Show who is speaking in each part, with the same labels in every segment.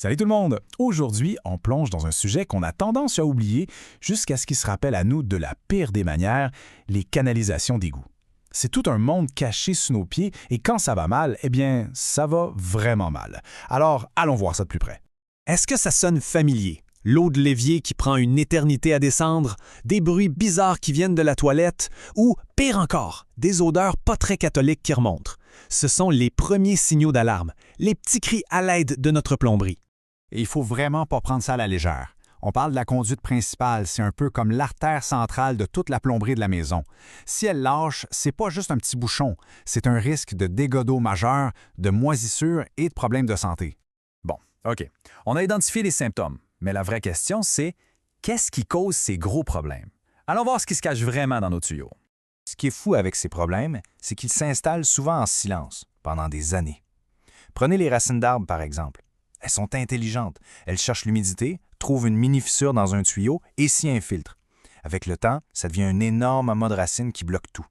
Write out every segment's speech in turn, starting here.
Speaker 1: Salut tout le monde! Aujourd'hui, on plonge dans un sujet qu'on a tendance à oublier jusqu'à ce qu'il se rappelle à nous de la pire des manières, les canalisations d'égouts. C'est tout un monde caché sous nos pieds et quand ça va mal, eh bien, ça va vraiment mal. Alors, allons voir ça de plus près.
Speaker 2: Est-ce que ça sonne familier? L'eau de l'évier qui prend une éternité à descendre, des bruits bizarres qui viennent de la toilette, ou, pire encore, des odeurs pas très catholiques qui remontent. Ce sont les premiers signaux d'alarme, les petits cris à l'aide de notre plomberie.
Speaker 3: Et il faut vraiment pas prendre ça à la légère. On parle de la conduite principale, c'est un peu comme l'artère centrale de toute la plomberie de la maison. Si elle lâche, c'est pas juste un petit bouchon, c'est un risque de dégâts d'eau majeurs, de moisissures et de problèmes de santé.
Speaker 4: Bon, OK. On a identifié les symptômes, mais la vraie question, c'est qu'est-ce qui cause ces gros problèmes? Allons voir ce qui se cache vraiment dans nos tuyaux.
Speaker 5: Ce qui est fou avec ces problèmes, c'est qu'ils s'installent souvent en silence, pendant des années. Prenez les racines d'arbres, par exemple. Elles sont intelligentes. Elles cherchent l'humidité, trouvent une mini-fissure dans un tuyau et s'y infiltrent. Avec le temps, ça devient un énorme amas de racines qui bloque tout.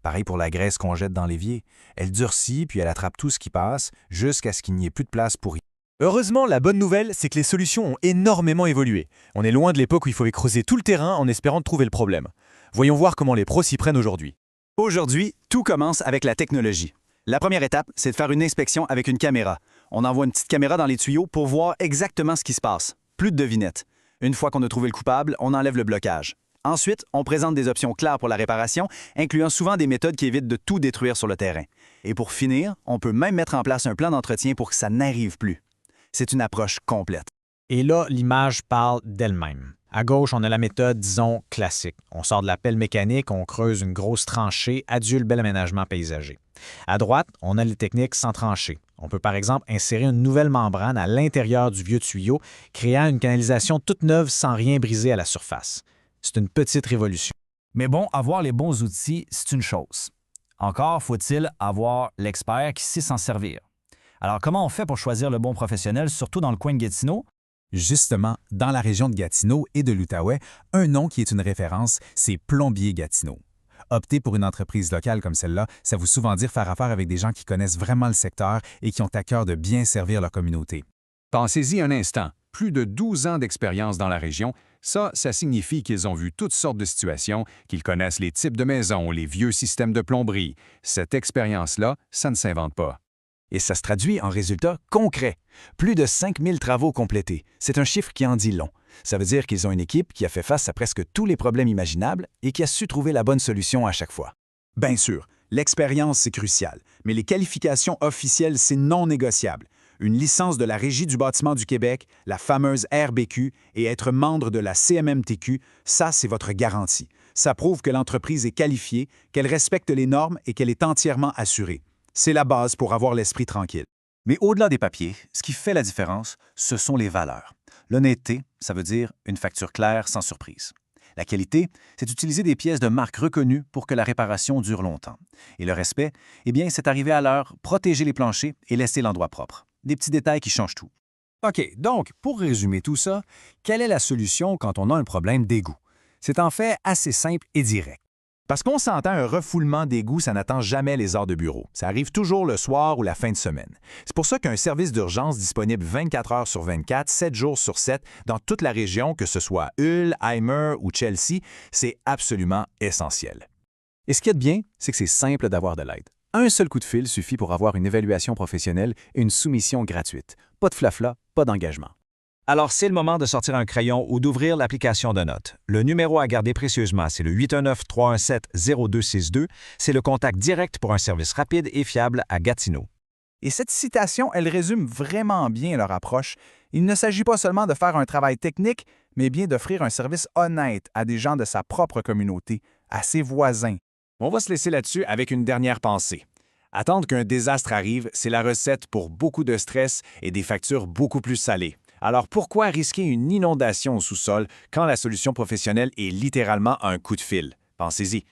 Speaker 5: Pareil pour la graisse qu'on jette dans l'évier. Elle durcit puis elle attrape tout ce qui passe jusqu'à ce qu'il n'y ait plus de place pour y.
Speaker 2: Heureusement, la bonne nouvelle, c'est que les solutions ont énormément évolué. On est loin de l'époque où il fallait creuser tout le terrain en espérant trouver le problème. Voyons voir comment les pros s'y prennent aujourd'hui.
Speaker 6: Aujourd'hui, tout commence avec la technologie. La première étape, c'est de faire une inspection avec une caméra. On envoie une petite caméra dans les tuyaux pour voir exactement ce qui se passe. Plus de devinettes. Une fois qu'on a trouvé le coupable, on enlève le blocage. Ensuite, on présente des options claires pour la réparation, incluant souvent des méthodes qui évitent de tout détruire sur le terrain. Et pour finir, on peut même mettre en place un plan d'entretien pour que ça n'arrive plus. C'est une approche complète.
Speaker 2: Et là, l'image parle d'elle-même. À gauche, on a la méthode, disons, classique. On sort de la pelle mécanique, on creuse une grosse tranchée, adieu le bel aménagement paysager. À droite, on a les techniques sans tranchée. On peut par exemple insérer une nouvelle membrane à l'intérieur du vieux tuyau, créant une canalisation toute neuve sans rien briser à la surface. C'est une petite révolution.
Speaker 4: Mais bon, avoir les bons outils, c'est une chose. Encore faut-il avoir l'expert qui sait s'en servir. Alors, comment on fait pour choisir le bon professionnel, surtout dans le coin de Gatineau?
Speaker 3: Justement, dans la région de Gatineau et de l'Outaouais, un nom qui est une référence, c'est Plombier Gatineau. Opter pour une entreprise locale comme celle-là, ça veut souvent dire faire affaire avec des gens qui connaissent vraiment le secteur et qui ont à cœur de bien servir leur communauté.
Speaker 7: Pensez-y un instant. Plus de 12 ans d'expérience dans la région, ça signifie qu'ils ont vu toutes sortes de situations, qu'ils connaissent les types de maisons, les vieux systèmes de plomberie. Cette expérience-là, ça ne s'invente pas.
Speaker 6: Et ça se traduit en résultats concrets. Plus de 5000 travaux complétés. C'est un chiffre qui en dit long. Ça veut dire qu'ils ont une équipe qui a fait face à presque tous les problèmes imaginables et qui a su trouver la bonne solution à chaque fois. Bien sûr, l'expérience, c'est crucial, mais les qualifications officielles, c'est non négociable. Une licence de la Régie du bâtiment du Québec, la fameuse RBQ, et être membre de la CMMTQ, ça, c'est votre garantie. Ça prouve que l'entreprise est qualifiée, qu'elle respecte les normes et qu'elle est entièrement assurée. C'est la base pour avoir l'esprit tranquille.
Speaker 5: Mais au-delà des papiers, ce qui fait la différence, ce sont les valeurs. L'honnêteté, ça veut dire une facture claire sans surprise. La qualité, c'est d'utiliser des pièces de marque reconnues pour que la réparation dure longtemps. Et le respect, eh bien, c'est arriver à l'heure, protéger les planchers et laisser l'endroit propre. Des petits détails qui changent tout.
Speaker 3: OK, donc, pour résumer tout ça, quelle est la solution quand on a un problème d'égout? C'est en fait assez simple et direct.
Speaker 1: Parce qu'on s'entend, un refoulement d'égout, ça n'attend jamais les heures de bureau. Ça arrive toujours le soir ou la fin de semaine. C'est pour ça qu'un service d'urgence disponible 24 heures sur 24, 7 jours sur 7, dans toute la région, que ce soit Hull, Aymer ou Chelsea, c'est absolument essentiel.
Speaker 2: Et ce qu'il y a de bien, c'est que c'est simple d'avoir de l'aide. Un seul coup de fil suffit pour avoir une évaluation professionnelle et une soumission gratuite. Pas de flafla, pas d'engagement.
Speaker 8: Alors, c'est le moment de sortir un crayon ou d'ouvrir l'application de notes. Le numéro à garder précieusement, c'est le 819-317-0262. C'est le contact direct pour un service rapide et fiable à Gatineau.
Speaker 9: Et cette citation, elle résume vraiment bien leur approche. Il ne s'agit pas seulement de faire un travail technique, mais bien d'offrir un service honnête à des gens de sa propre communauté, à ses voisins.
Speaker 1: On va se laisser là-dessus avec une dernière pensée. Attendre qu'un désastre arrive, c'est la recette pour beaucoup de stress et des factures beaucoup plus salées. Alors pourquoi risquer une inondation au sous-sol quand la solution professionnelle est littéralement un coup de fil? Pensez-y.